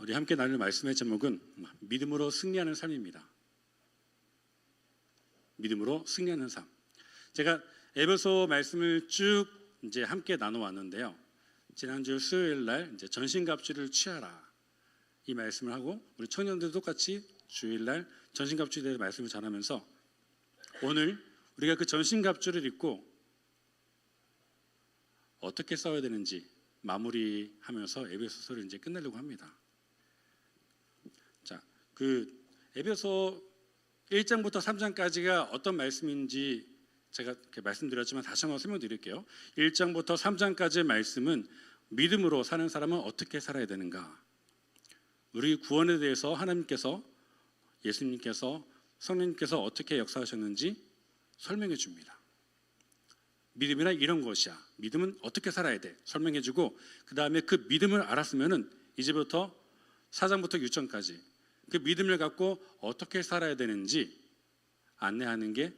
우리 함께 나눌 말씀의 제목은 믿음으로 승리하는 삶입니다. 믿음으로 승리하는 삶. 제가 에베소 말씀을 쭉 이제 함께 나눠왔는데요. 지난주 수요일 날 이제 전신갑주를 취하라 이 말씀을 하고 우리 청년들도 똑같이 주일 날 전신갑주에 대해서 말씀을 전하면서 오늘 우리가 그 전신갑주를 입고 어떻게 싸워야 되는지 마무리하면서 에베소서를 이제 끝내려고 합니다. 자, 그 에베소 1장부터 3장까지가 어떤 말씀인지 제가 이렇게 말씀드렸지만 다시 한번 설명드릴게요. 1장부터 3장까지의 말씀은 믿음으로 사는 사람은 어떻게 살아야 되는가, 우리 구원에 대해서 하나님께서, 예수님께서, 성령님께서 어떻게 역사하셨는지 설명해 줍니다. 믿음이라 이런 것이야, 믿음은 어떻게 살아야 돼 설명해 주고, 그 다음에 그 믿음을 알았으면은 이제부터 4장부터 6장까지 그 믿음을 갖고 어떻게 살아야 되는지 안내하는 게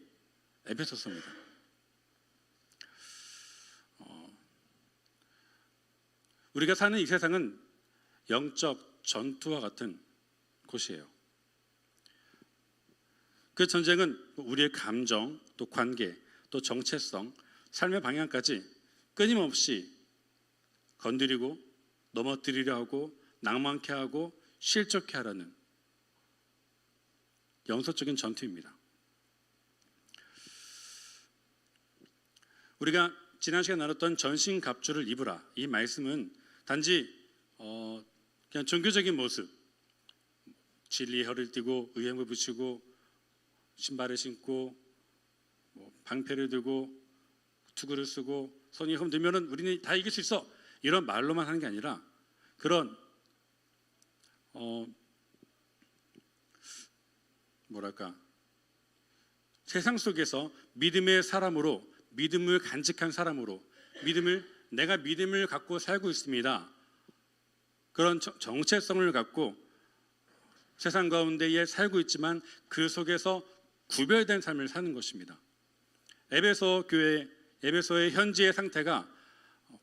에베소서입니다. 우리가 사는 이 세상은 영적 전투와 같은 곳이에요. 그 전쟁은 우리의 감정, 또 관계, 또 정체성, 삶의 방향까지 끊임없이 건드리고 넘어뜨리려 하고 낭만케 하고 실족케 하라는 영속적인 전투입니다. 우리가 지난 시간에 나눴던 전신갑주를 입으라 이 말씀은 단지 그냥 종교적인 모습, 진리의 혀를 띠고 의행을 붙이고 신발을 신고 방패를 들고 투구를 쓰고 손이 흔들면은 우리는 다 이길 수 있어 이런 말로만 하는 게 아니라 그런 세상 속에서 믿음의 사람으로, 믿음을 간직한 사람으로, 내가 믿음을 갖고 살고 있습니다, 그런 정체성을 갖고 세상 가운데에 살고 있지만 그 속에서 구별된 삶을 사는 것입니다. 에베소 교회, 에베소의 현지의 상태가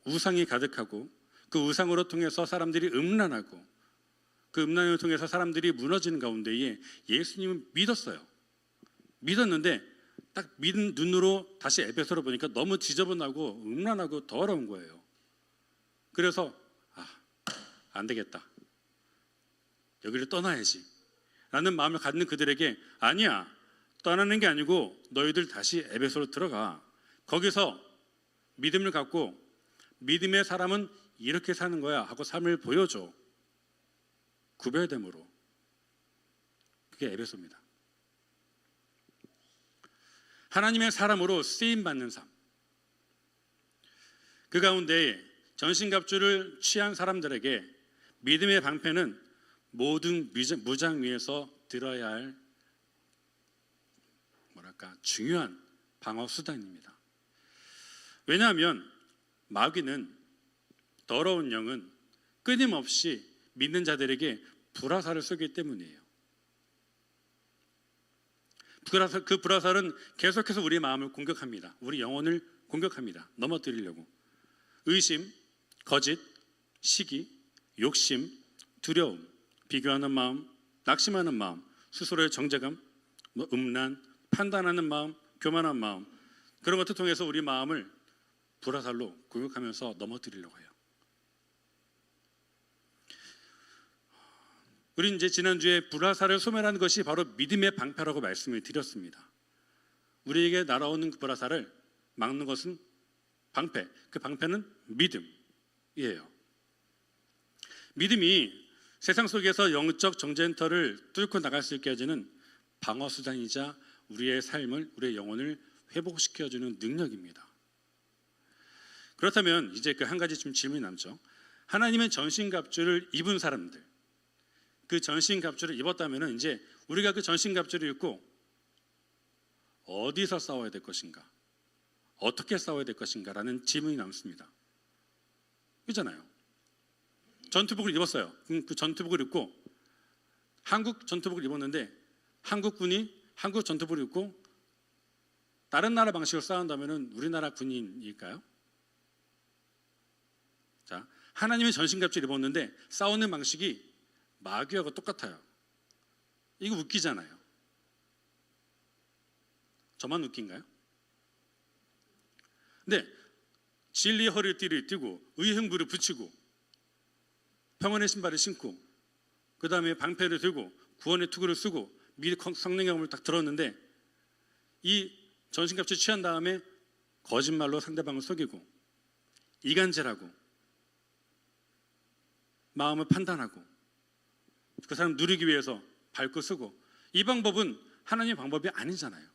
우상이 가득하고 그 우상으로 통해서 사람들이 음란하고 그 음란을 통해서 사람들이 무너지는 가운데에 예수님은 믿었는데 딱 믿은 눈으로 다시 에베소를 보니까 너무 지저분하고 음란하고 더러운 거예요. 그래서 안 되겠다, 여기를 떠나야지 라는 마음을 갖는 그들에게 아니야, 떠나는 게 아니고 너희들 다시 에베소로 들어가, 거기서 믿음을 갖고 믿음의 사람은 이렇게 사는 거야 하고 삶을 보여줘. 구별됨으로. 그게 에베소입니다. 하나님의 사람으로 쓰임받는 삶. 그 가운데 전신갑주를 취한 사람들에게 믿음의 방패는 모든 무장 위에서 들어야 할 중요한 방어 수단입니다. 왜냐하면 마귀는, 더러운 영은 끊임없이 믿는 자들에게 불화살을 쏘기 때문이에요. 그 불화살은 계속해서 우리의 마음을 공격합니다. 우리 영혼을 공격합니다. 넘어뜨리려고. 의심, 거짓, 시기, 욕심, 두려움, 비교하는 마음, 낙심하는 마음, 스스로의 정죄감, 음란, 판단하는 마음, 교만한 마음, 그런 것들 통해서 우리 마음을 불화살로 공격하면서 넘어뜨리려고 해요. 우리 이제 지난주에 불화살을 소멸하는 것이 바로 믿음의 방패라고 말씀을 드렸습니다. 우리에게 날아오는 그 불화살을 막는 것은 방패, 그 방패는 믿음이에요. 믿음이 세상 속에서 영적 정전터를 뚫고 나갈 수 있게 해주는 방어 수단이자 우리의 삶을, 우리의 영혼을 회복시켜주는 능력입니다. 그렇다면 이제 그 한 가지 좀 질문이 남죠. 하나님의 전신갑주를 입은 사람들, 그 전신갑주를 입었다면 이제 우리가 그 전신갑주를 입고 어디서 싸워야 될 것인가, 어떻게 싸워야 될 것인가 라는 질문이 남습니다. 그렇잖아요. 전투복을 입었어요. 그 전투복을 입고 한국 전투복을 입었는데 한국군이 한국 전투복을 입고 다른 나라 방식으로 싸운다면 우리나라 군인일까요? 자, 하나님의 전신갑주를 입었는데 싸우는 방식이 마귀하고 똑같아요. 이거 웃기잖아요. 저만 웃긴가요? 근데 진리의 허리띠를 띠고 의의 흥부를 붙이고 평안의 신발을 신고 그 다음에 방패를 들고 구원의 투구를 쓰고 미리 성령의 검을 딱 들었는데 이 전신갑주 취한 다음에 거짓말로 상대방을 속이고 이간질하고 마음을 판단하고 그 사람 누리기 위해서 밟고 쓰고, 이 방법은 하나님의 방법이 아니잖아요.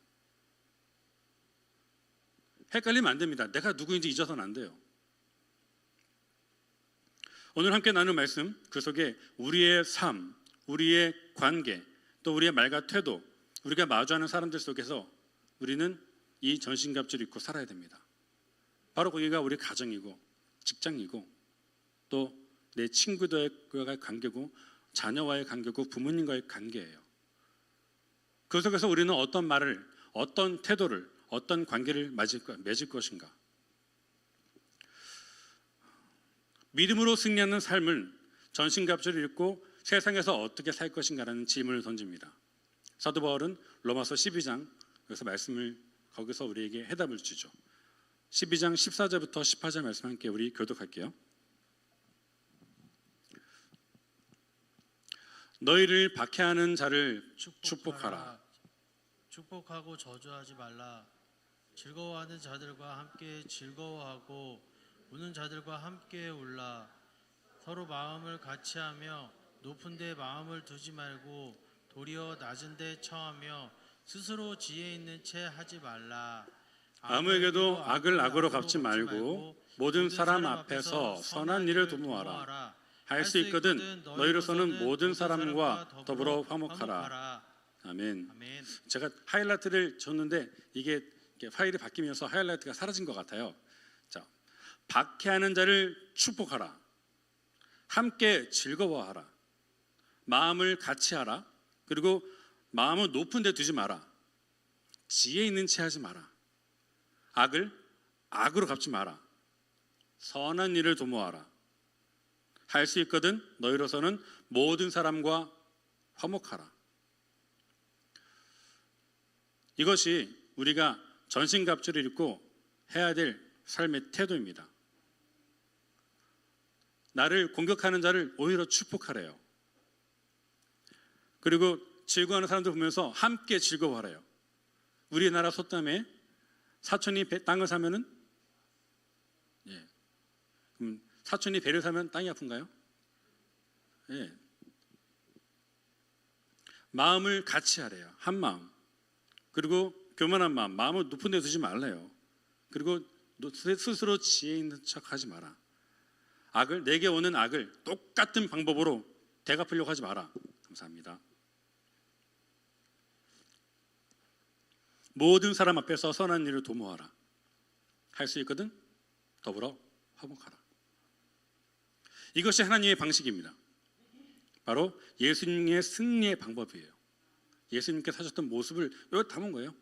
헷갈리면 안 됩니다. 내가 누구인지 잊어서는 안 돼요. 오늘 함께 나눌 말씀, 그 속에 우리의 삶, 우리의 관계, 또 우리의 말과 태도, 우리가 마주하는 사람들 속에서 우리는 이 전신갑주를 입고 살아야 됩니다. 바로 거기가 우리 가정이고 직장이고 또 내 친구들과의 관계고 자녀와의 관계고 부모님과의 관계예요. 그 속에서 우리는 어떤 말을, 어떤 태도를, 어떤 관계를 맺을 것인가. 믿음으로 승리하는 삶을 전신갑주를 입고 세상에서 어떻게 살 것인가라는 질문을 던집니다. 사도 바울은 로마서 12장 여기서 말씀을 거기서 우리에게 해답을 주죠. 12장 14절부터 18절 말씀 함께 우리 교독할게요. 너희를 박해하는 자를 축복하라. 축복하고 저주하지 말라. 즐거워하는 자들과 함께 즐거워하고 우는 자들과 함께 울라. 서로 마음을 같이하며 높은 데 마음을 두지 말고 도리어 낮은 데 처하며 스스로 지혜 있는 채 하지 말라. 아무에게도 악을 악으로 갚지 말고 모든 사람 앞에서 선한 일을 도모하라. 할 수 있거든 너희로서는 모든 사람과 더불어 화목하라. 아멘. 제가 하이라이트를 줬는데 이게 파일이 바뀌면서 하이라이트가 사라진 것 같아요. 자, 박해하는 자를 축복하라. 함께 즐거워하라. 마음을 같이 하라. 그리고 마음을 높은 데 두지 마라. 지혜 있는 채 하지 마라. 악을 악으로 갚지 마라. 선한 일을 도모하라. 할 수 있거든 너희로서는 모든 사람과 화목하라. 이것이 우리가 전신갑주를 입고 해야 될 삶의 태도입니다. 나를 공격하는 자를 오히려 축복하래요. 그리고 즐거워하는 사람들 보면서 함께 즐거워하래요. 우리나라 속담에 사촌이 땅을 사면은 그럼 사촌이 배를 사면 땅이 아픈가요? 예. 마음을 같이 하래요. 한 마음. 그리고 교만한 마음, 마음을 높은 데 두지 말래요. 그리고 스스로 지혜 있는 척하지 마라. 악을, 내게 오는 악을 똑같은 방법으로 되갚으려고 하지 마라. 감사합니다. 모든 사람 앞에서 선한 일을 도모하라. 할 수 있거든 더불어 화목하라. 이것이 하나님의 방식입니다. 바로 예수님의 승리의 방법이에요. 예수님께서 사셨던 모습을 여기 담은 거예요.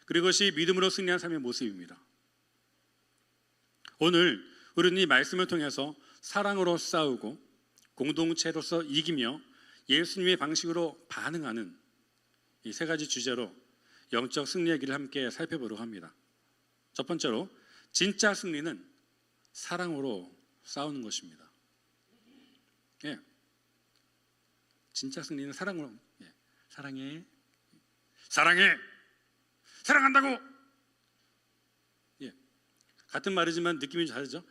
그리고 이것이 믿음으로 승리한 삶의 모습입니다. 오늘 우리는 이 말씀을 통해서 사랑으로 싸우고 공동체로서 이기며 예수님의 방식으로 반응하는 이 세 가지 주제로 영적 승리의 길을 함께 살펴보려고 합니다. 첫 번째로 진짜 승리는 사랑으로 싸우는 것입니다. 예. 진짜 승리는 사랑으로. 예. 사랑해. 사랑해. 사랑한다고. 예. 같은 말이지만 느낌이 다르죠?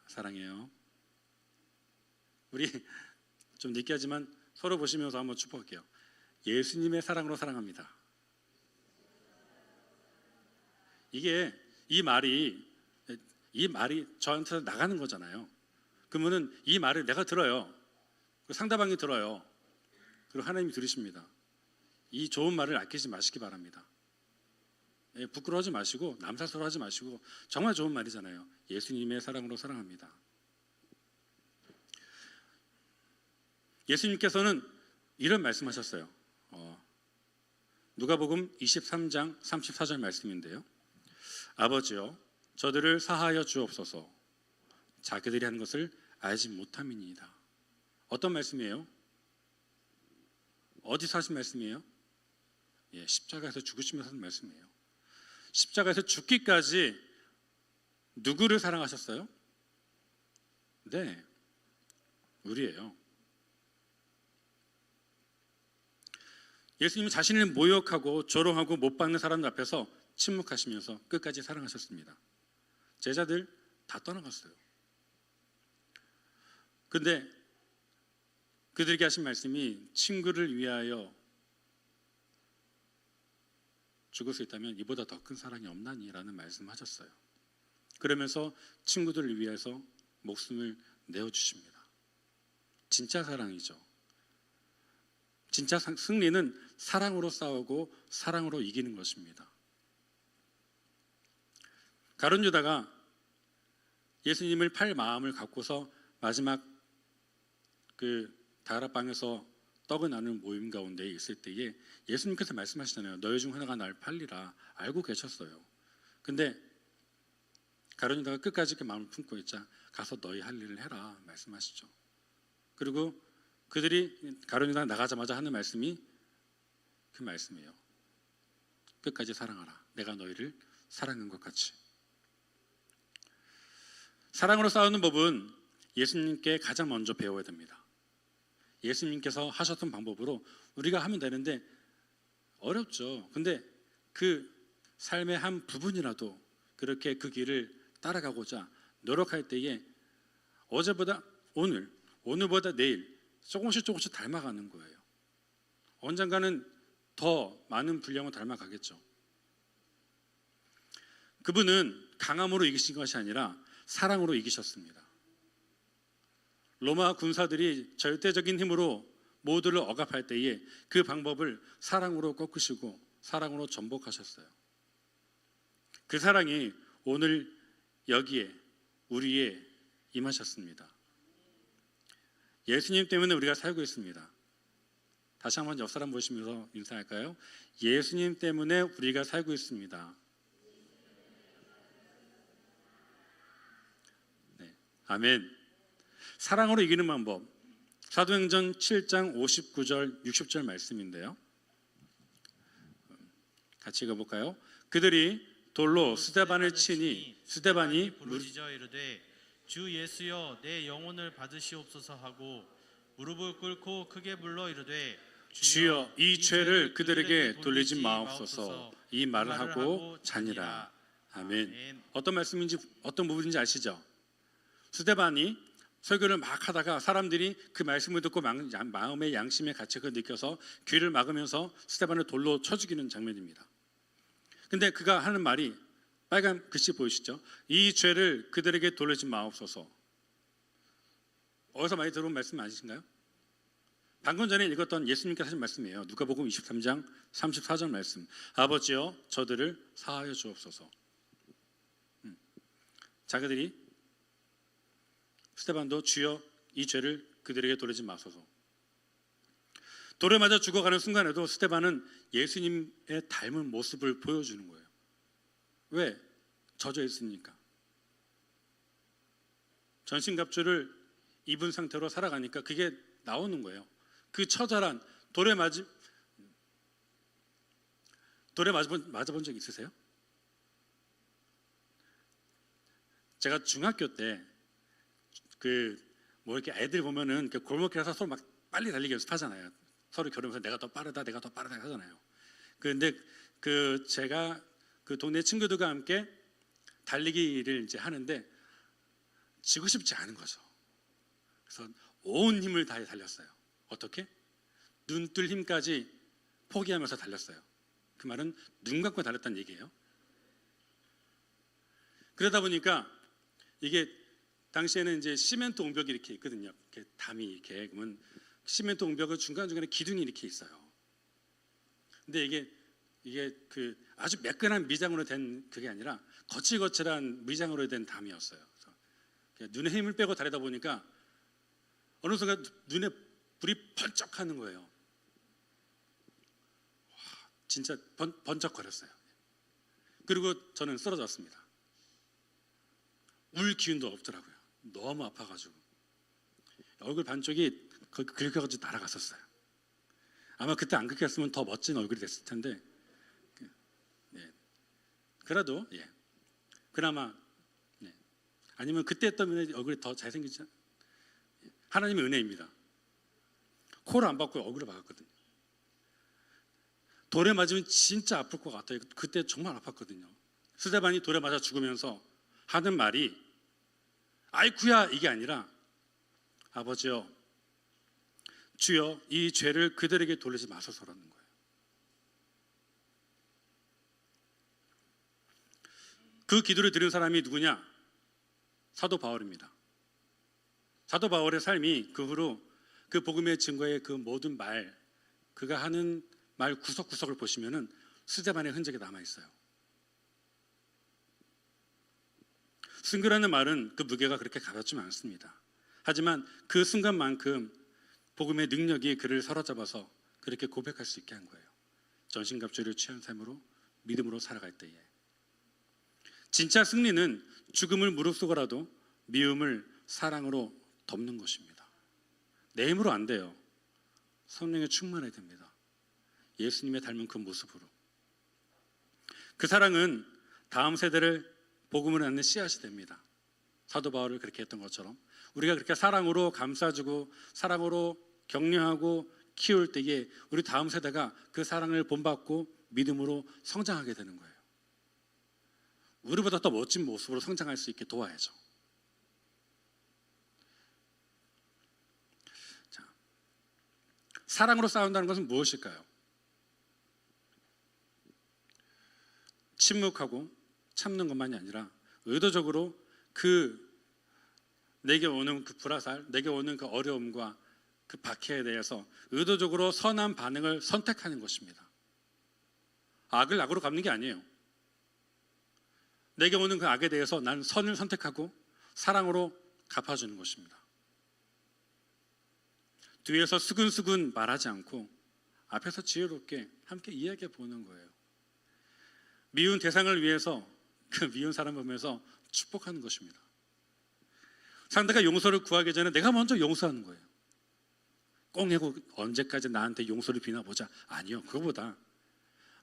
사랑해요. 우리 좀 느끼하지만 서로 보시면서 한번 축복할게요. 예수님의 사랑으로 사랑합니다. 이게 이 말이 저한테 나가는 거잖아요. 그러면은 이 말을 내가 들어요. 상대방이 들어요. 그리고 하나님이 들으십니다. 이 좋은 말을 아끼지 마시기 바랍니다. 예, 부끄러워하지 마시고 남사스러워하지 마시고 정말 좋은 말이잖아요. 예수님의 사랑으로 사랑합니다. 예수님께서는 이런 말씀하셨어요. 누가복음 23장 34절 말씀인데요. 아버지여 저들을 사하여 주옵소서. 자기들이 하는 것을 알지 못함이니이다. 어떤 말씀이에요? 어디서 하신 말씀이에요? 예, 십자가에서 죽으시면서 하는 말씀이에요. 십자가에서 죽기까지 누구를 사랑하셨어요? 네, 우리예요. 예수님은 자신을 모욕하고 조롱하고 못 박는 사람들 앞에서 침묵하시면서 끝까지 사랑하셨습니다. 제자들 다 떠나갔어요. 근데 그들에게 하신 말씀이 친구를 위하여 죽을 수 있다면 이보다 더 큰 사랑이 없나니 라는 말씀하셨어요. 그러면서 친구들을 위해서 목숨을 내어주십니다. 진짜 사랑이죠. 진짜 승리는 사랑으로 싸우고 사랑으로 이기는 것입니다. 가룟 유다가 예수님을 팔 마음을 갖고서 마지막 그 다락방에서 떡을 나누는 모임 가운데 있을 때에 예수님께서 말씀하시잖아요. 너희 중 하나가 날 팔리라. 알고 계셨어요. 근데 가룟 유다가 끝까지 그 마음을 품고 있자 가서 너희 할 일을 해라 말씀하시죠. 그리고 그들이 가룟 유다가 나가자마자 하는 말씀이 그 말씀이에요. 끝까지 사랑하라. 내가 너희를 사랑한 것 같이. 사랑으로 싸우는 법은 예수님께 가장 먼저 배워야 됩니다. 예수님께서 하셨던 방법으로 우리가 하면 되는데 어렵죠. 근데 그 삶의 한 부분이라도 그렇게 그 길을 따라가고자 노력할 때에 어제보다 오늘, 오늘보다 내일 조금씩 닮아가는 거예요. 언젠가는 더 많은 분량을 닮아가겠죠. 그분은 강함으로 이기신 것이 아니라 사랑으로 이기셨습니다. 로마 군사들이 절대적인 힘으로 모두를 억압할 때에 그 방법을 사랑으로 꺾으시고 사랑으로 전복하셨어요. 그 사랑이 오늘 여기에 우리에 임하셨습니다. 예수님 때문에 우리가 살고 있습니다. 다시 한번 옆 사람 보시면서 인사할까요? 예수님 때문에 우리가 살고 있습니다. 네, 아멘. 사랑으로 이기는 방법, 사도행전 7장 59절 60절 말씀인데요. 같이 읽어볼까요? 그들이 돌로 스데반을 치니 스데반이 부르짖어 이르되 주 예수여 내 영혼을 받으시옵소서 하고 무릎을 꿇고 크게 불러 이르되 주여 이 죄를 그들에게 돌리지 마옵소서. 이 말을 하고 자니라. 아멘. 어떤 말씀인지 어떤 부분인지 아시죠? 스데반이 설교를 막 하다가 사람들이 그 말씀을 듣고 마음의 양심의 가책을 느껴서 귀를 막으면서 스데반을 돌로 쳐 죽이는 장면입니다. 근데 그가 하는 말이 빨간 글씨 보이시죠? 이 죄를 그들에게 돌리지 마옵소서. 어디서 많이 들어온 말씀 아니신가요? 방금 전에 읽었던 예수님께서 하신 말씀이에요. 누가복음 23장 34절 말씀. 아버지여 저들을 사하여 주옵소서. 자기들이 스데반도 주여 이 죄를 그들에게 돌리지 마소서. 돌에 맞아 죽어가는 순간에도 스데반은 예수님의 닮은 모습을 보여주는 거예요. 왜? 젖어 있으니까. 전신갑주를 입은 상태로 살아가니까 그게 나오는 거예요. 그 처절한 돌에 맞아본 적 있으세요? 제가 중학교 때 이렇게 애들 보면은 이렇게 골목길에서 서로 막 빨리 달리기 연습하잖아요. 서로 겨루면서 내가 더 빠르다 하잖아요. 그런데 제가 그 동네 친구들과 함께 달리기를 이제 하는데 지고 싶지 않은 거죠. 그래서 온 힘을 다해 달렸어요. 어떻게? 눈 뜰 힘까지 포기하면서 달렸어요. 그 말은 눈 감고 달렸다는 얘기예요. 그러다 보니까 이게 당시에는 이제 시멘트 옹벽이 이렇게 있거든요. 이렇게 담이 이렇게 그러면 시멘트 옹벽은 중간중간에 기둥이 이렇게 있어요. 근데 이게 그 아주 매끈한 미장으로 된 그게 아니라 거칠거칠한 미장으로 된 담이었어요. 그래서 눈에 힘을 빼고 달리다 보니까 어느 순간 눈에 불이 번쩍하는 거예요. 와, 진짜 번쩍거렸어요. 그리고 저는 쓰러졌습니다. 울 기운도 없더라고요. 너무 아파가지고 얼굴 반쪽이 그렇게 가지고 날아갔었어요. 아마 그때 안 그렇게 했으면 더 멋진 얼굴이 됐을 텐데, 예. 그래도 예. 그나마 예. 아니면 그때 했던 얼굴이 더 잘생기지 하나님의 은혜입니다. 코를 안 박고 얼굴을 박았거든요. 돌에 맞으면 진짜 아플 것 같아요. 그때 정말 아팠거든요. 스데반이 돌에 맞아 죽으면서 하는 말이 아이쿠야 이게 아니라 아버지여 주여 이 죄를 그들에게 돌리지 마소서라는 거예요. 그 기도를 들은 사람이 누구냐? 사도 바울입니다. 사도 바울의 삶이 그 후로 그 복음의 증거의 그 모든 말, 그가 하는 말 구석구석을 보시면은 스데반의 흔적이 남아 있어요. 순교라는 말은 그 무게가 그렇게 가볍지는 않습니다. 하지만 그 순간만큼 복음의 능력이 그를 사로잡아서 그렇게 고백할 수 있게 한 거예요. 전신갑주를 취한 삶으로 믿음으로 살아갈 때에 진짜 승리는 죽음을 무릅쓰고라도 미움을 사랑으로 덮는 것입니다. 내 힘으로 안 돼요. 성령에 충만해야 됩니다. 예수님의 닮은 그 모습으로. 그 사랑은 다음 세대를 복음을 낳는 씨앗이 됩니다. 사도 바울을 그렇게 했던 것처럼 우리가 그렇게 사랑으로 감싸주고 사랑으로 격려하고 키울 때에 우리 다음 세대가 그 사랑을 본받고 믿음으로 성장하게 되는 거예요. 우리보다 더 멋진 모습으로 성장할 수 있게 도와야죠. 자, 사랑으로 싸운다는 것은 무엇일까요? 침묵하고 참는 것만이 아니라 의도적으로 내게 오는 그 불화살, 내게 오는 그 어려움과 그 박해에 대해서 의도적으로 선한 반응을 선택하는 것입니다. 악을 악으로 갚는 게 아니에요. 내게 오는 그 악에 대해서 난 선을 선택하고 사랑으로 갚아주는 것입니다. 뒤에서 수근수근 말하지 않고 앞에서 지혜롭게 함께 이야기해 보는 거예요. 미운 대상을 위해서 그 미운 사람을 보면서 축복하는 것입니다. 상대가 용서를 구하기 전에 내가 먼저 용서하는 거예요. 꽁해고 언제까지 나한테 용서를 비나 보자. 아니요. 그거보다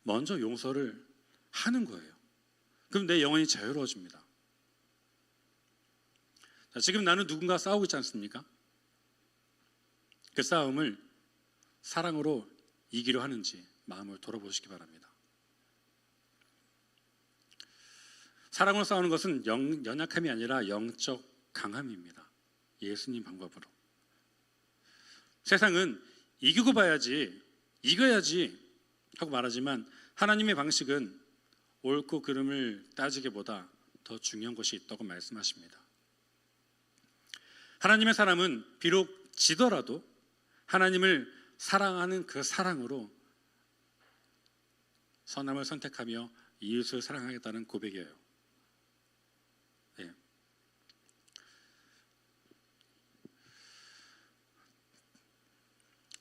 먼저 용서를 하는 거예요. 그럼 내 영혼이 자유로워집니다. 자, 지금 나는 누군가 싸우고 있지 않습니까? 그 싸움을 사랑으로 이기려 하는지 마음을 돌아보시기 바랍니다. 사랑으로 싸우는 것은 연약함이 아니라 영적 강함입니다. 예수님 방법으로. 세상은 이기고 봐야지, 이겨야지 하고 말하지만 하나님의 방식은 옳고 그름을 따지기보다 더 중요한 것이 있다고 말씀하십니다. 하나님의 사람은 비록 지더라도 하나님을 사랑하는 그 사랑으로 선함을 선택하며 이웃을 사랑하겠다는 고백이에요. 네.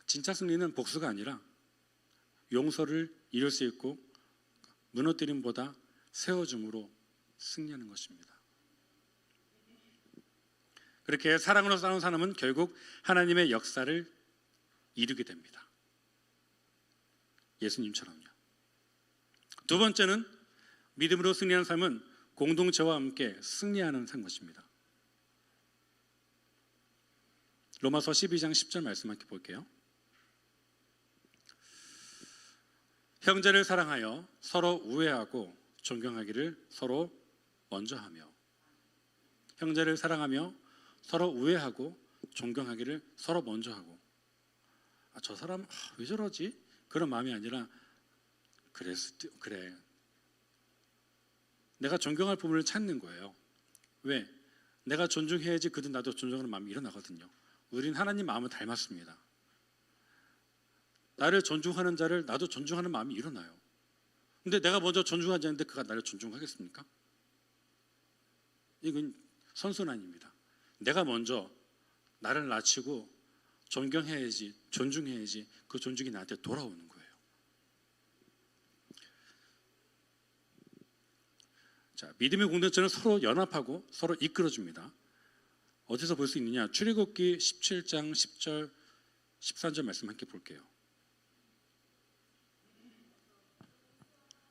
진짜 승리는 복수가 아니라 용서를 이룰 수 있고 무너뜨림보다 세워줌으로 승리하는 것입니다. 그렇게 사랑으로 싸우는 사람은 결국 하나님의 역사를 이루게 됩니다. 예수님처럼요. 두 번째는 믿음으로 승리하는 삶은 공동체와 함께 승리하는 것입니다. 로마서 12장 10절 말씀 함께 볼게요. 형제를 사랑하여 서로 우애하고 존경하기를 서로 먼저 하며. 형제를 사랑하며 서로 우애하고 존경하기를 서로 먼저 하고. 저 사람 왜 저러지? 그런 마음이 아니라 그래. 내가 존경할 부분을 찾는 거예요. 왜? 내가 존중해야지 그도 나도 존중하는 마음이 일어나거든요. 우린 하나님 마음을 닮았습니다. 나를 존중하는 자를 나도 존중하는 마음이 일어나요. 근데 내가 먼저 존중하지 않는데 그가 나를 존중하겠습니까? 이건 선순환입니다. 내가 먼저 나를 낮추고 존경해야지, 존중해야지 그 존중이 나한테 돌아오는 거예요. 자, 믿음의 공동체는 서로 연합하고 서로 이끌어줍니다. 어디서 볼 수 있느냐? 출애굽기 17장 10절 13절 말씀 함께 볼게요.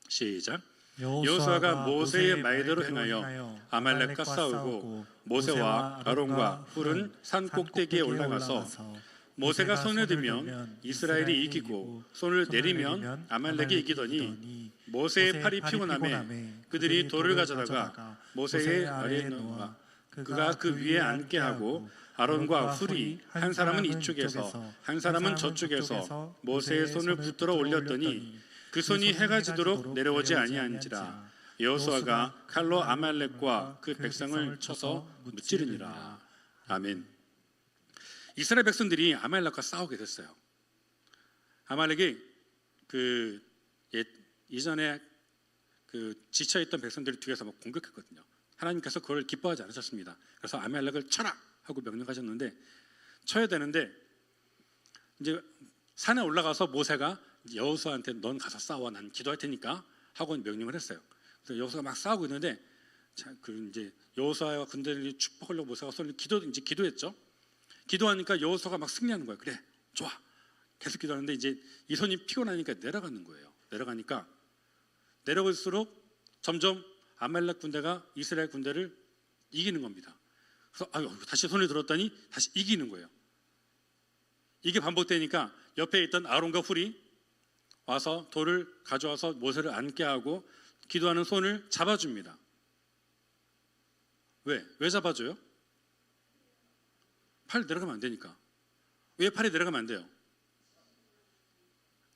시작. 여호수아가 모세의 말대로 행하여 아말렉과 싸우고 모세와 아론과 훌은 산 꼭대기에 올라가서 모세가 손을 들면 이스라엘이 이기고 손을 내리면 아말렉이 이기더니 모세의 팔이 피곤하매 그들이 돌을 가져다가 모세의 아래에 놓아 그가 그 위에 앉게 하고 아론과 훌이 한 사람은 이쪽에서 한 사람은 저쪽에서 모세의 손을 붙들어 올렸더니 그 손이 해가 지도록 내려오지 아니한지라. 여호수아가 칼로 아말렉과 그 백성을 쳐서 무찌르니라. 아멘. 이스라엘 백성들이 아말렉과 싸우게 됐어요. 아말렉이 이전에 지쳐있던 백성들을 뒤에서 막 공격했거든요. 하나님께서 그걸 기뻐하지 않으셨습니다. 그래서 아말렉을 쳐라 하고 명령하셨는데 쳐야 되는데 이제 산에 올라가서 모세가 여호수아한테 넌 가서 싸워, 난 기도할 테니까 하고 명령을 했어요. 그래서 여호수아가 막 싸우고 있는데 이제 여호수아와 군대들이 축복하려고 모세가 손을 기도했죠. 기도하니까 여호수아가 막 승리하는 거예요. 그래, 좋아. 계속 기도하는데 이제 이 손이 피곤하니까 내려가는 거예요. 내려가니까 내려갈수록 점점 아말렉 군대가 이스라엘 군대를 이기는 겁니다. 그래서 다시 손을 들었더니 다시 이기는 거예요. 이게 반복되니까 옆에 있던 아론과 훌이 와서 돌을 가져와서 모세를 앉게 하고 기도하는 손을 잡아줍니다. 왜 잡아줘요? 팔 내려가면 안 되니까. 왜 팔이 내려가면 안 돼요?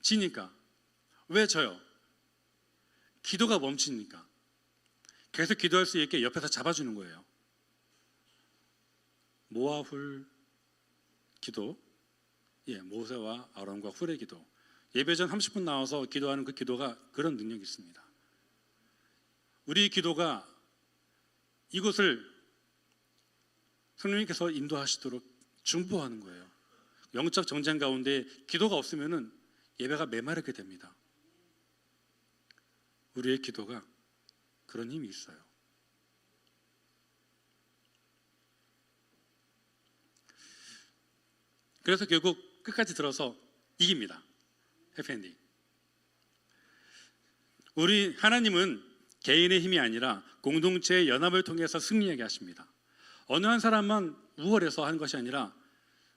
지니까. 왜 져요? 기도가 멈추니까. 계속 기도할 수 있게 옆에서 잡아주는 거예요. 모아 훌 기도, 모세와 아론과 훌의 기도. 예배 전 30분 나와서 기도하는 그 기도가 그런 능력이 있습니다. 우리 기도가 이곳을 성령님께서 인도하시도록 중보하는 거예요. 영적 전쟁 가운데 기도가 없으면은 예배가 메마르게 됩니다. 우리의 기도가 그런 힘이 있어요. 그래서 결국 끝까지 들어서 이깁니다. 해피엔딩. 우리 하나님은 개인의 힘이 아니라 공동체의 연합을 통해서 승리하게 하십니다. 어느 한 사람만 우월해서 하는 것이 아니라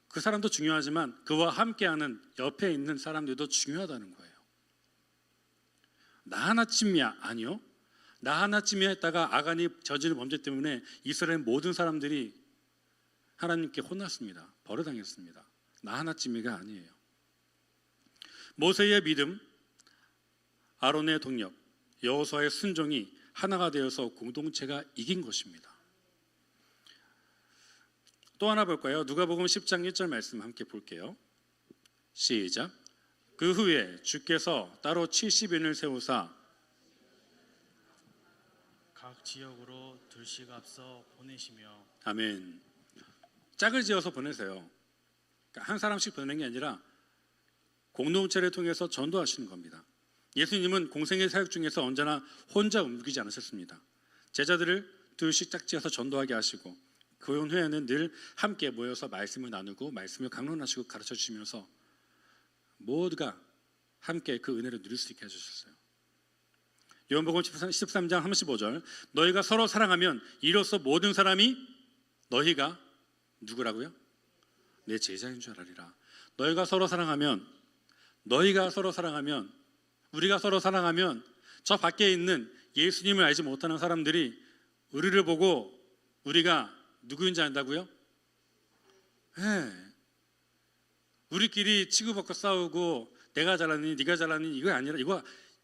그 사람도 중요하지만 그와 함께하는 옆에 있는 사람들도 중요하다는 거예요. 나 하나쯤이야? 아니요. 나 하나쯤이야 했다가 아간이 저지른 범죄 때문에 이스라엘 모든 사람들이 하나님께 혼났습니다. 벌어당했습니다. 나 하나쯤이가 아니에요. 모세의 믿음, 아론의 동력, 여호수아의 순종이 하나가 되어서 공동체가 이긴 것입니다. 또 하나 볼까요? 누가복음 10장 1절 말씀 함께 볼게요. 시작. 그 후에 주께서 따로 70인을 세우사 각 지역으로 들씩 앞서 보내시며. 아멘. 짝을 지어서 보내세요. 그러니까 한 사람씩 보내는 게 아니라 공동체를 통해서 전도하시는 겁니다. 예수님은 공생의 사역 중에서 언제나 혼자 움직이지 않으셨습니다. 제자들을 둘씩 짝지어서 전도하게 하시고 그 후에는 늘 함께 모여서 말씀을 나누고 말씀을 강론하시고 가르쳐 주시면서 모두가 함께 그 은혜를 누릴 수 있게 해주셨어요. 요한복음 13장 35절 너희가 서로 사랑하면 이로써 모든 사람이 너희가 누구라고요? 내 제자인 줄 알리라. 너희가 서로 사랑하면 우리가 서로 사랑하면 저 밖에 있는 예수님을 알지 못하는 사람들이 우리를 보고 우리가 누구인지 안다고요? 네. 우리끼리 치고받고 싸우고 내가 잘났니 네가 잘났니 이거 아니라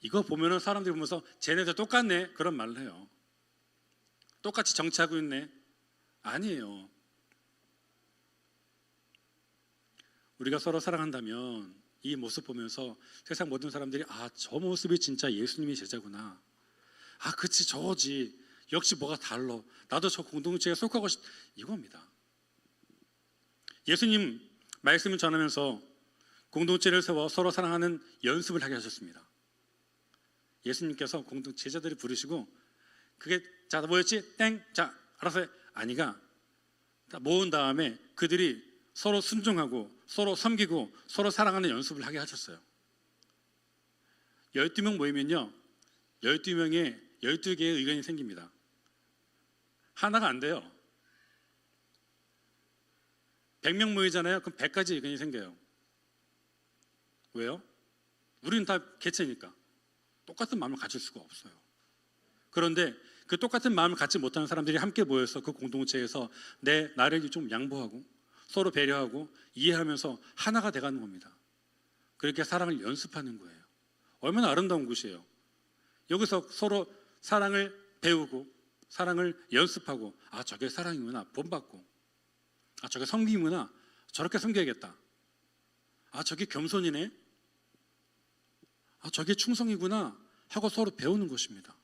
이거 보면은 사람들이 보면서 쟤네들 똑같네 그런 말을 해요. 똑같이 정치하고 있네. 아니에요. 우리가 서로 사랑한다면 이 모습 보면서 세상 모든 사람들이 저 모습이 진짜 예수님의 제자구나. 그치 저거지. 역시 뭐가 달라. 나도 저 공동체에 속하고 이겁니다. 예수님 말씀을 전하면서 공동체를 세워 서로 사랑하는 연습을 하게 하셨습니다. 예수님께서 제자들을 부르시고 그게 뭐였지? 땡! 자 알아서 해. 아니가 모은 다음에 그들이 서로 순종하고 서로 섬기고 서로 사랑하는 연습을 하게 하셨어요. 12명 모이면요, 12명의 12개의 의견이 생깁니다. 하나가 안 돼요. 100명 모이잖아요. 그럼 100가지 의견이 생겨요. 왜요? 우리는 다 개체니까 똑같은 마음을 가질 수가 없어요. 그런데 그 똑같은 마음을 갖지 못하는 사람들이 함께 모여서 그 공동체에서 나를 좀 양보하고 서로 배려하고 이해하면서 하나가 돼가는 겁니다. 그렇게 사랑을 연습하는 거예요. 얼마나 아름다운 곳이에요. 여기서 서로 사랑을 배우고 사랑을 연습하고, 아, 저게 사랑이구나, 본받고, 아, 저게 섬김이구나, 저렇게 섬겨야겠다, 아, 저게 겸손이네, 아, 저게 충성이구나 하고 서로 배우는 것입니다.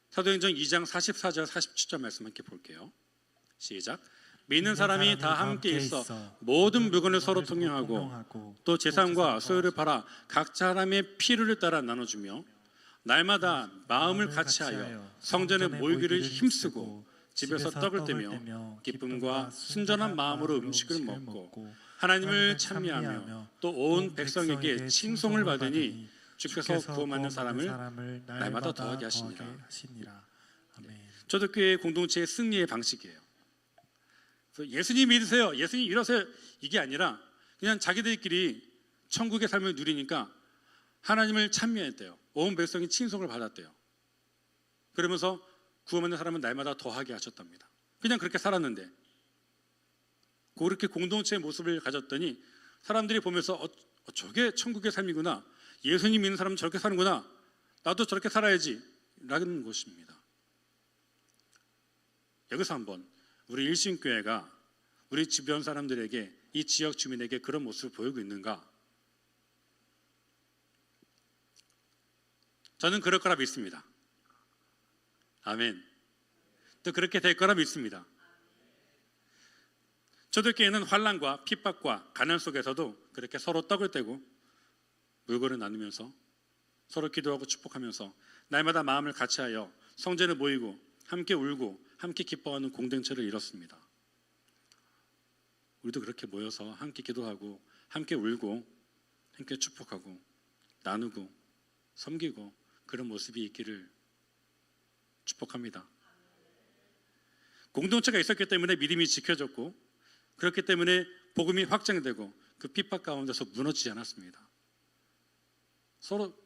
사도행전 2장 44절 47절 말씀 함께 볼게요. 시작. 믿는 사람이 다 함께 있어 모든 물건을 서로 통용하고 또 재산과 소유를 팔아 각 사람의 필요를 따라 나눠주며 날마다 마음을 같이하여 성전에 모이기를 힘쓰고 집에서 떡을 떼며 기쁨과 순전한 마음으로 음식을 먹고 하나님을 찬미하며 또 온 백성에게 칭송을 받으니 주께서 구원받는 사람을 날마다 더하게 하시니라. 초대교회 공동체의 승리의 방식이에요. 예수님 믿으세요, 예수님 이러세요, 이게 아니라 그냥 자기들끼리 천국의 삶을 누리니까 하나님을 찬미했대요. 온 백성이 칭송을 받았대요. 그러면서 구원받는 사람은 날마다 더하게 하셨답니다. 그냥 그렇게 살았는데 그렇게 공동체의 모습을 가졌더니 사람들이 보면서 저게 천국의 삶이구나, 예수님 믿는 사람은 저렇게 사는구나, 나도 저렇게 살아야지 라는 것입니다. 여기서 한번 우리 일신교회가 우리 주변 사람들에게, 이 지역 주민에게 그런 모습을 보이고 있는가? 저는 그럴 거라 믿습니다. 아멘. 또 그렇게 될 거라 믿습니다. 초대교회는 환난과 핍박과 가난 속에서도 그렇게 서로 떡을 떼고 물건을 나누면서 서로 기도하고 축복하면서 날마다 마음을 같이하여 성전에 모이고 함께 울고 함께 기뻐하는 공동체를 이뤘습니다. 우리도 그렇게 모여서 함께 기도하고 함께 울고 함께 축복하고 나누고 섬기고 그런 모습이 있기를 축복합니다. 공동체가 있었기 때문에 믿음이 지켜졌고, 그렇기 때문에 복음이 확장되고 그 핍박 가운데서 무너지지 않았습니다. 서로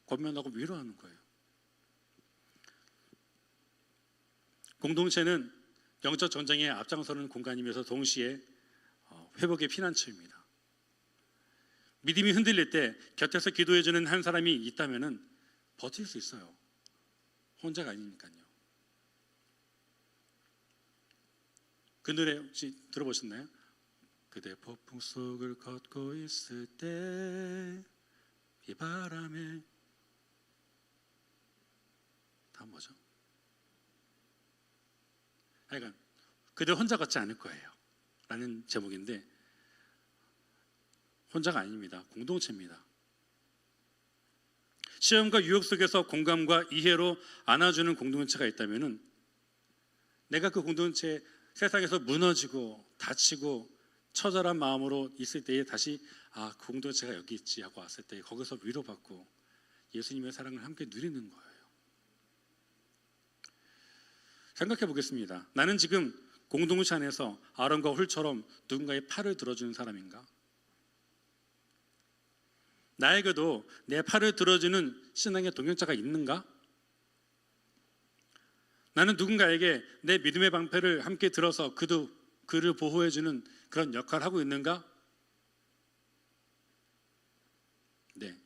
권면하고 위로하는 거예요. 공동체는 영적 전쟁에 앞장서는 공간이면서 동시에 회복의 피난처입니다. 믿음이 흔들릴 때 곁에서 기도해주는 한 사람이 있다면 버틸 수 있어요. 혼자가 아니니까요. 그 노래 혹시 들어보셨나요? 그대 폭풍 속을 걷고 있을 때 비바람에, 다음 뭐죠? 하여간 그대 혼자 걷지 않을 거예요 라는 제목인데, 혼자가 아닙니다. 공동체입니다. 시험과 유혹 속에서 공감과 이해로 안아주는 공동체가 있다면, 내가 그 공동체 세상에서 무너지고 다치고 처절한 마음으로 있을 때에 다시 그 공동체가 여기 있지 하고 왔을 때 거기서 위로받고 예수님의 사랑을 함께 누리는 거예요. 생각해 보겠습니다. 나는 지금 공동체 안에서 아론과 훌처럼 누군가의 팔을 들어주는 사람인가? 나에게도 내 팔을 들어주는 신앙의 동역자가 있는가? 나는 누군가에게 내 믿음의 방패를 함께 들어서 그를 보호해주는 그런 역할을 하고 있는가? 네.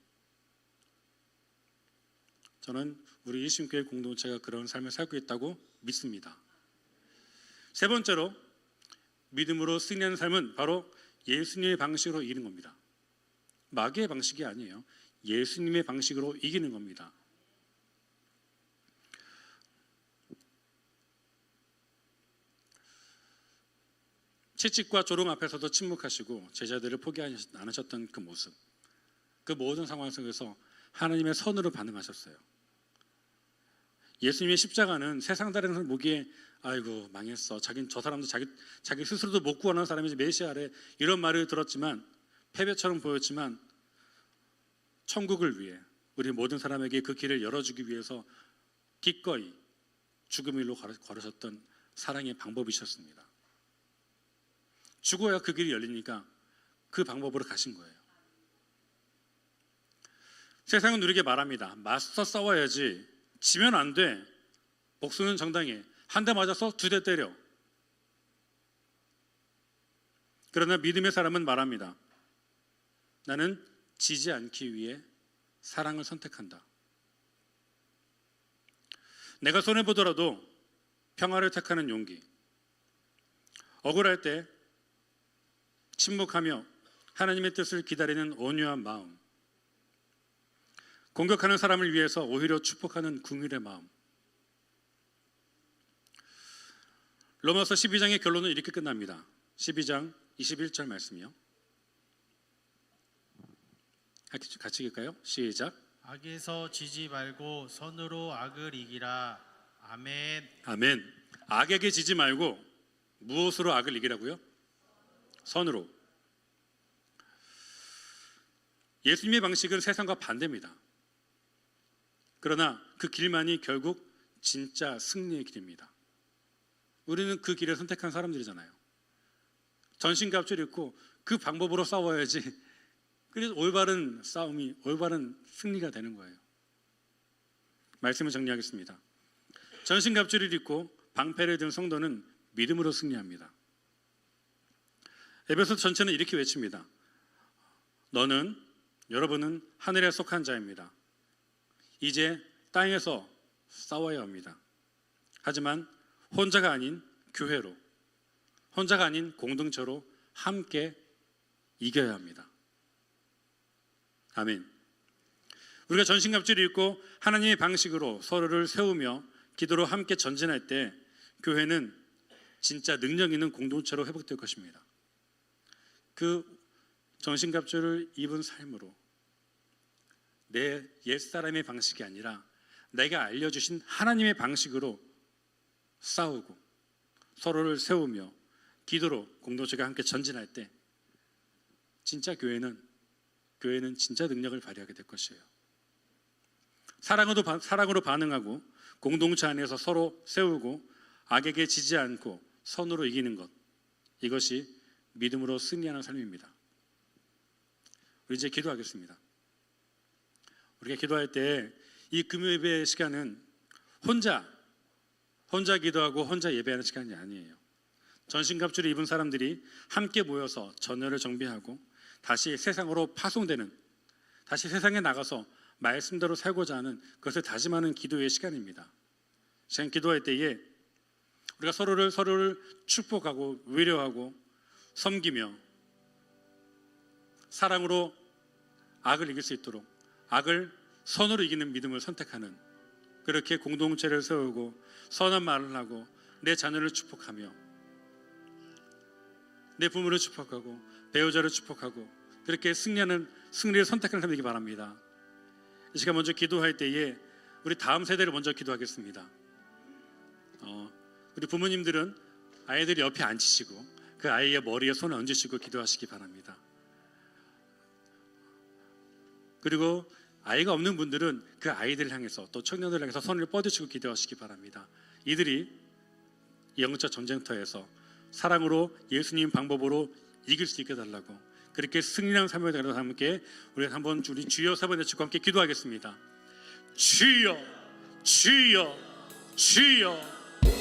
저는 우리 일심교회 공동체가 그런 삶을 살고 있다고 믿습니다. 세 번째로, 믿음으로 승리하는 삶은 바로 예수님의 방식으로 이기는 겁니다. 마귀의 방식이 아니에요. 예수님의 방식으로 이기는 겁니다. 채찍과 조롱 앞에서도 침묵하시고 제자들을 포기하지 않으셨던 그 모습, 그 모든 상황 속에서 하나님의 선으로 반응하셨어요. 예수님의 십자가는 세상 사람들 보기에 아이고 망했어. 저 사람도 자기 스스로도 못 구원하는 사람이지 메시아래. 이런 말을 들었지만 패배처럼 보였지만 천국을 위해 우리 모든 사람에게 그 길을 열어주기 위해서 기꺼이 죽음의 일로 걸으셨던 사랑의 방법이셨습니다. 죽어야 그 길이 열리니까 그 방법으로 가신 거예요. 세상은 우리에게 말합니다. 맞서 싸워야지. 지면 안 돼. 복수는 정당해. 한 대 맞아서 2대 때려. 그러나 믿음의 사람은 말합니다. 나는 지지 않기 위해 사랑을 선택한다. 내가 손해보더라도 평화를 택하는 용기. 억울할 때 침묵하며 하나님의 뜻을 기다리는 온유한 마음. 공격하는 사람을 위해서 오히려 축복하는 긍휼의 마음. 로마서 12장의 결론은 이렇게 끝납니다. 12장 21절 말씀이요. 같이 읽을까요? 시작. 악에서 지지 말고 선으로 악을 이기라. 아멘. 아멘. 악에게 지지 말고 무엇으로 악을 이기라고요? 선으로. 예수님의 방식은 세상과 반대입니다. 그러나 그 길만이 결국 진짜 승리의 길입니다. 우리는 그 길을 선택한 사람들이잖아요. 전신갑주를 입고 그 방법으로 싸워야지. 그래서 올바른 싸움이, 올바른 승리가 되는 거예요. 말씀을 정리하겠습니다. 전신갑주를 입고 방패를 든 성도는 믿음으로 승리합니다. 에베소 전체는 이렇게 외칩니다. 여러분은 하늘에 속한 자입니다. 이제 땅에서 싸워야 합니다. 하지만 혼자가 아닌 교회로, 혼자가 아닌 공동체로 함께 이겨야 합니다. 아멘. 우리가 전신갑주를 입고 하나님의 방식으로 서로를 세우며 기도로 함께 전진할 때 교회는 진짜 능력 있는 공동체로 회복될 것입니다. 그 전신갑주를 입은 삶으로 내 옛사람의 방식이 아니라 내가 알려주신 하나님의 방식으로 싸우고 서로를 세우며 기도로 공동체가 함께 전진할 때 진짜 교회는 진짜 능력을 발휘하게 될 것이에요. 사랑으로 반응하고 공동체 안에서 서로 세우고 악에게 지지 않고 선으로 이기는 것, 이것이 믿음으로 승리하는 삶입니다. 우리 이제 기도하겠습니다. 우리가 기도할 때 이 금요예배 시간은 혼자 기도하고 혼자 예배하는 시간이 아니에요. 전신갑주를 입은 사람들이 함께 모여서 전열을 정비하고 다시 세상으로 파송되는, 다시 세상에 나가서 말씀대로 살고자 하는 그것을 다짐하는 기도의 시간입니다. 시간 기도할 때에 우리가 서로를 축복하고 위로하고 섬기며 사랑으로 악을 이길 수 있도록 악을 선으로 이기는 믿음을 선택하는, 그렇게 공동체를 세우고 선한 말을 하고 내 자녀를 축복하며 내 부모를 축복하고 배우자를 축복하고 그렇게 승리를 선택하는 사람이 되기 바랍니다. 이 시간 먼저 기도할 때에 우리 다음 세대를 먼저 기도하겠습니다. 우리 부모님들은 아이들이 옆에 앉히시고 그 아이의 머리에 손을 얹으시고 기도하시기 바랍니다. 그리고 아이가 없는 분들은 그 아이들을 향해서 또 청년들을 향해서 손을 뻗으시고 기도하시기 바랍니다. 이들이 영적 전쟁터에서 사랑으로 예수님 방법으로 이길 수 있게 달라고, 그렇게 승리하는 삶을 되는 함께 우리 한번 우리 주여 세 번 외치고 함께 기도하겠습니다. 주여 주여 주여